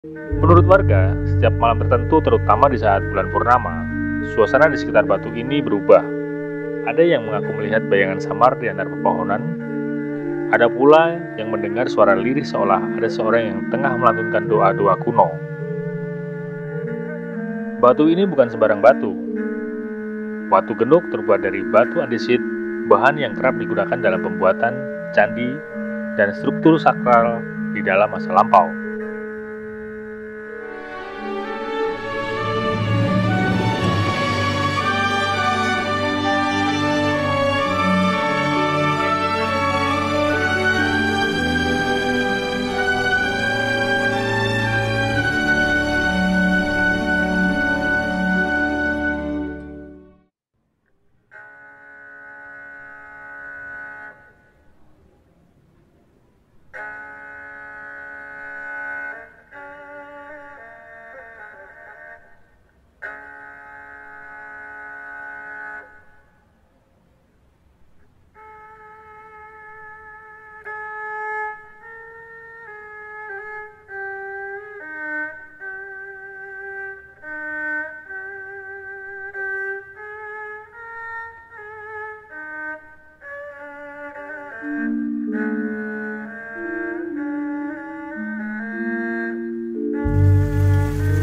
Menurut warga, setiap malam tertentu terutama di saat bulan purnama, suasana di sekitar batu ini berubah. Ada yang mengaku melihat bayangan samar di antara pepohonan, ada pula yang mendengar suara lirih seolah ada seorang yang tengah melantunkan doa-doa kuno. Batu ini bukan sembarang batu. Watu Genuk terbuat dari batu andesit, bahan yang kerap digunakan dalam pembuatan candi dan struktur sakral di dalam masa lampau.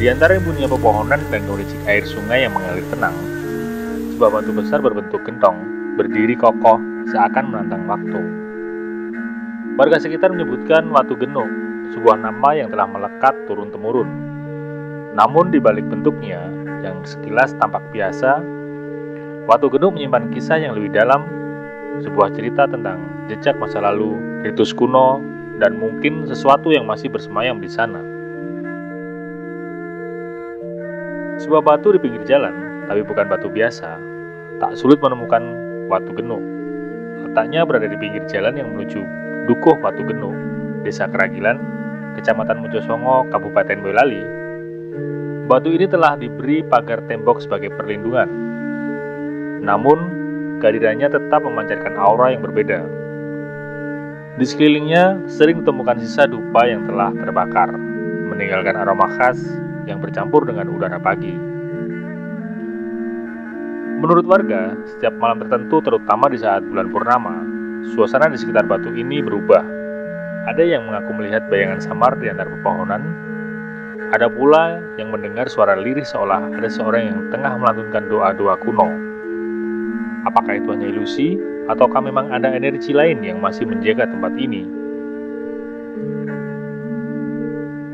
Di antara embunnya pepohonan dan gemericik air sungai yang mengalir tenang, sebuah batu besar berbentuk gentong berdiri kokoh seakan menantang waktu. Warga sekitar menyebutkan Watu Genuk, sebuah nama yang telah melekat turun-temurun. Namun di balik bentuknya yang sekilas tampak biasa, Watu Genuk menyimpan kisah yang lebih dalam, sebuah cerita tentang jejak masa lalu, ritus kuno, dan mungkin sesuatu yang masih bersemayam di sana. Sebuah batu di pinggir jalan, tapi bukan batu biasa, tak sulit menemukan Watu Genuk. Letaknya berada di pinggir jalan yang menuju Dukuh Watu Genuk, Desa Keragilan, Kecamatan Mojosongo, Kabupaten Boyolali. Batu ini telah diberi pagar tembok sebagai perlindungan. Namun, kehadirannya tetap memancarkan aura yang berbeda. Di sekelilingnya sering ditemukan sisa dupa yang telah terbakar, meninggalkan aroma khas yang bercampur dengan udara pagi. Menurut warga, setiap malam tertentu terutama di saat bulan purnama, suasana di sekitar batu ini berubah. Ada yang mengaku melihat bayangan samar di antara pepohonan, ada pula yang mendengar suara lirih seolah ada seorang yang tengah melantunkan doa-doa kuno. Apakah itu hanya ilusi, ataukah memang ada energi lain yang masih menjaga tempat ini?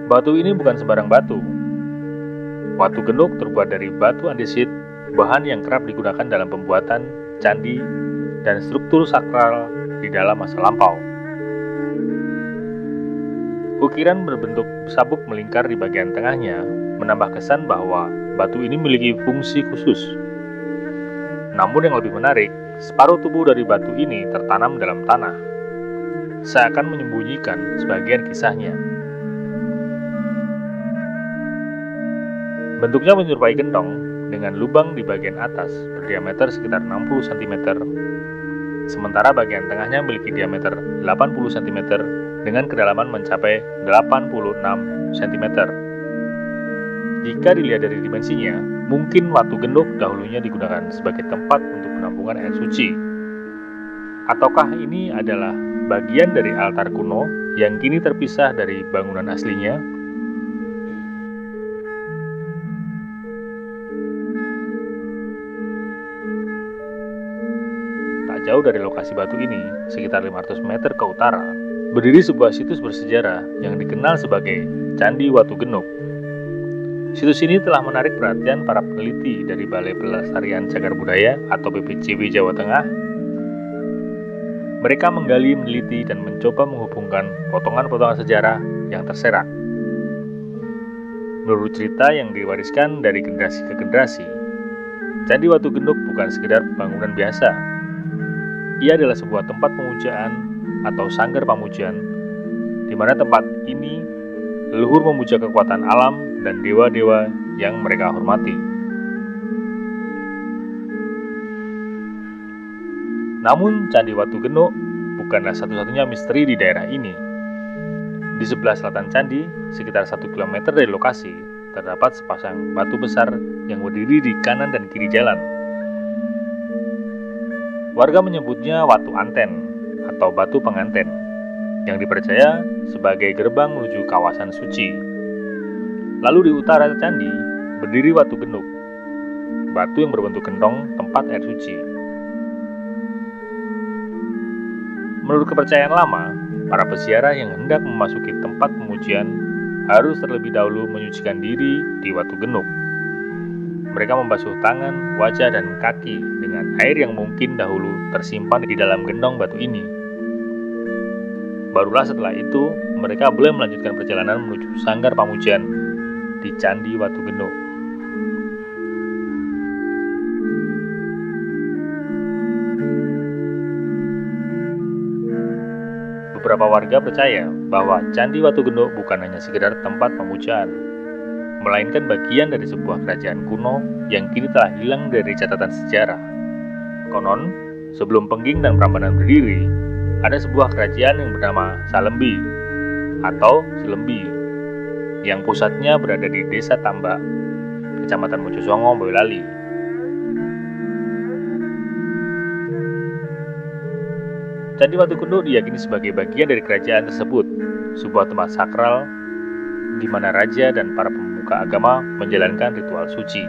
Batu ini bukan sembarang batu. Watu Genuk terbuat dari batu andesit, bahan yang kerap digunakan dalam pembuatan candi dan struktur sakral di dalam masa lampau. Ukiran berbentuk sabuk melingkar di bagian tengahnya menambah kesan bahwa batu ini memiliki fungsi khusus. Namun yang lebih menarik, separuh tubuh dari batu ini tertanam dalam tanah, seakan menyembunyikan sebagian kisahnya. Bentuknya menyerupai gentong dengan lubang di bagian atas berdiameter sekitar 60 cm, sementara bagian tengahnya memiliki diameter 80 cm dengan kedalaman mencapai 86 cm. Jika dilihat dari dimensinya, mungkin Watu Genuk dahulunya digunakan sebagai tempat untuk penampungan air suci. Ataukah ini adalah bagian dari altar kuno yang kini terpisah dari bangunan aslinya? Jauh dari lokasi batu ini, sekitar 500 meter ke utara, berdiri sebuah situs bersejarah yang dikenal sebagai Candi Watu Genuk. Situs ini telah menarik perhatian para peneliti dari Balai Pelestarian Cagar Budaya atau BPCB Jawa Tengah. Mereka menggali, meneliti, dan mencoba menghubungkan potongan-potongan sejarah yang terserak. Menurut cerita yang diwariskan dari generasi ke generasi, Candi Watu Genuk bukan sekedar bangunan biasa. Ia adalah sebuah tempat pemujaan atau sanggar pamujan, di mana tempat ini leluhur memuja kekuatan alam dan dewa-dewa yang mereka hormati. Namun, Candi Watu Genuk bukanlah satu-satunya misteri di daerah ini. Di sebelah selatan candi, sekitar 1 km dari lokasi, terdapat sepasang batu besar yang berdiri di kanan dan kiri jalan. Warga menyebutnya Watu Anten atau batu penganten, yang dipercaya sebagai gerbang menuju kawasan suci. Lalu di utara candi, berdiri Watu Genuk, batu yang berbentuk gentong tempat air suci. Menurut kepercayaan lama, para peziarah yang hendak memasuki tempat pemujian harus terlebih dahulu menyucikan diri di Watu Genuk. Mereka membasuh tangan, wajah, dan kaki dengan air yang mungkin dahulu tersimpan di dalam gendong batu ini. Barulah setelah itu, mereka boleh melanjutkan perjalanan menuju sanggar pamujian di Candi Watu Genuk. Beberapa warga percaya bahwa Candi Watu Genuk bukan hanya sekedar tempat pemujaan, melainkan bagian dari sebuah kerajaan kuno yang kini telah hilang dari catatan sejarah. Konon, sebelum Pengging dan Prambanan berdiri, ada sebuah kerajaan yang bernama Salembi atau Selembi, yang pusatnya berada di Desa Tambak, Kecamatan Mojosongo, Boyolali. Candi Watu Genuk diyakini sebagai bagian dari kerajaan tersebut, sebuah tempat sakral di mana raja dan para pemuka agama menjalankan ritual suci.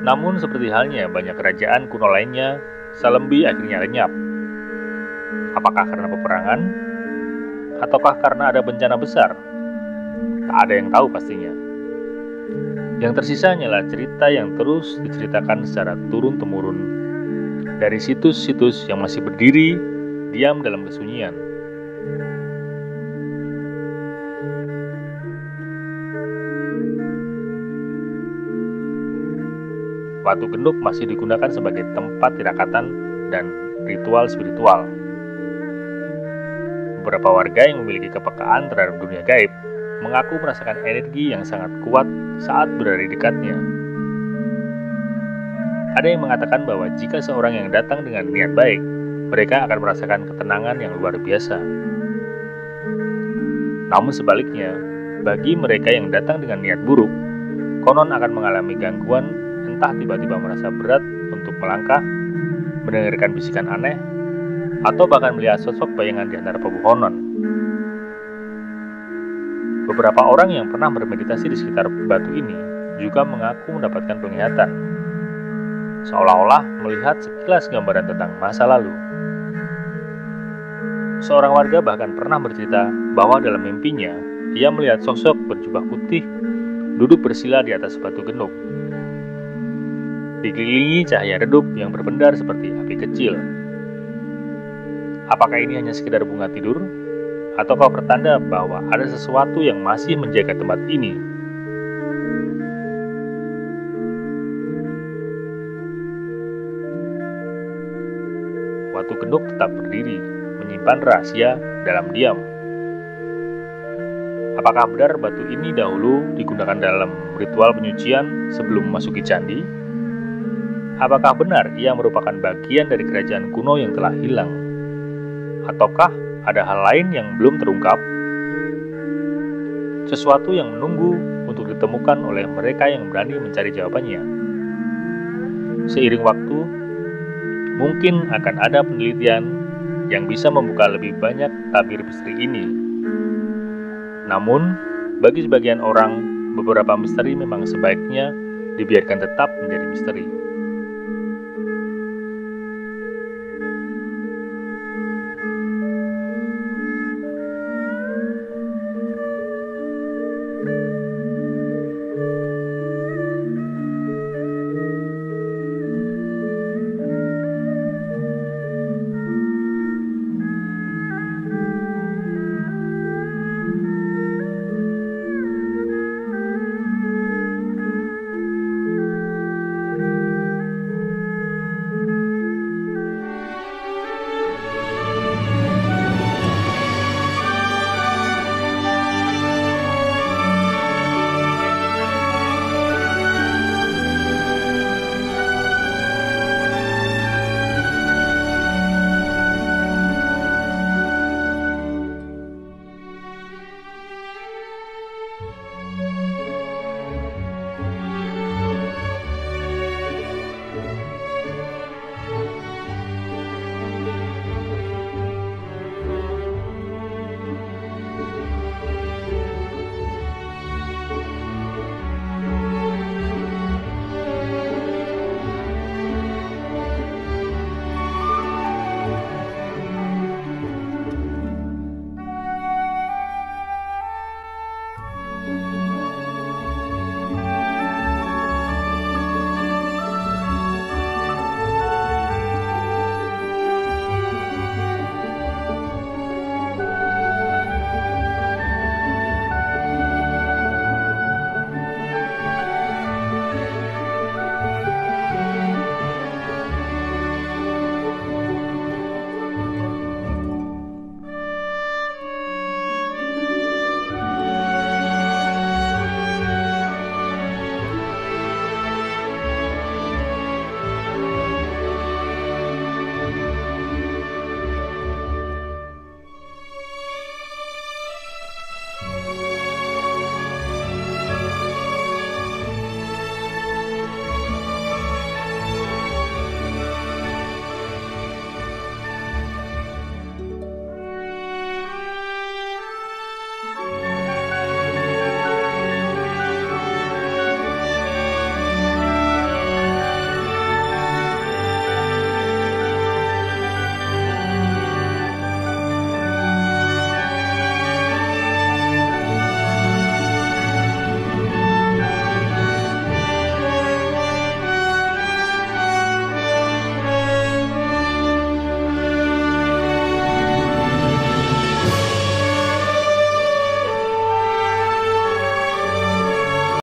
Namun seperti halnya banyak kerajaan kuno lainnya, Salembi akhirnya lenyap. Apakah karena peperangan? Ataukah karena ada bencana besar? Tak ada yang tahu pastinya. Yang tersisa hanyalah cerita yang terus diceritakan secara turun-temurun dari situs-situs yang masih berdiri diam dalam kesunyian. Watu Genuk masih digunakan sebagai tempat tirakatan dan ritual spiritual. Beberapa warga yang memiliki kepekaan terhadap dunia gaib mengaku merasakan energi yang sangat kuat saat berada di dekatnya. Ada yang mengatakan bahwa jika seorang yang datang dengan niat baik, mereka akan merasakan ketenangan yang luar biasa. Namun sebaliknya, bagi mereka yang datang dengan niat buruk, konon akan mengalami gangguan, entah tiba-tiba merasa berat untuk melangkah, mendengarkan bisikan aneh, atau bahkan melihat sosok bayangan di antara pepohonan. Beberapa orang yang pernah bermeditasi di sekitar batu ini juga mengaku mendapatkan penglihatan, seolah-olah melihat sekilas gambaran tentang masa lalu. Seorang warga bahkan pernah bercerita bahwa dalam mimpinya, ia melihat sosok berjubah putih duduk bersila di atas batu genuk, dikelilingi cahaya redup yang berbendar seperti api kecil. Apakah ini hanya sekedar bunga tidur? Ataukah pertanda bahwa ada sesuatu yang masih menjaga tempat ini? Watu Genuk tetap berdiri, menyimpan rahasia dalam diam. Apakah benar batu ini dahulu digunakan dalam ritual penyucian sebelum memasuki candi? Apakah benar ia merupakan bagian dari kerajaan kuno yang telah hilang? Ataukah ada hal lain yang belum terungkap? Sesuatu yang menunggu untuk ditemukan oleh mereka yang berani mencari jawabannya. Seiring waktu, mungkin akan ada penelitian yang bisa membuka lebih banyak tabir misteri ini. Namun, bagi sebagian orang, beberapa misteri memang sebaiknya dibiarkan tetap menjadi misteri.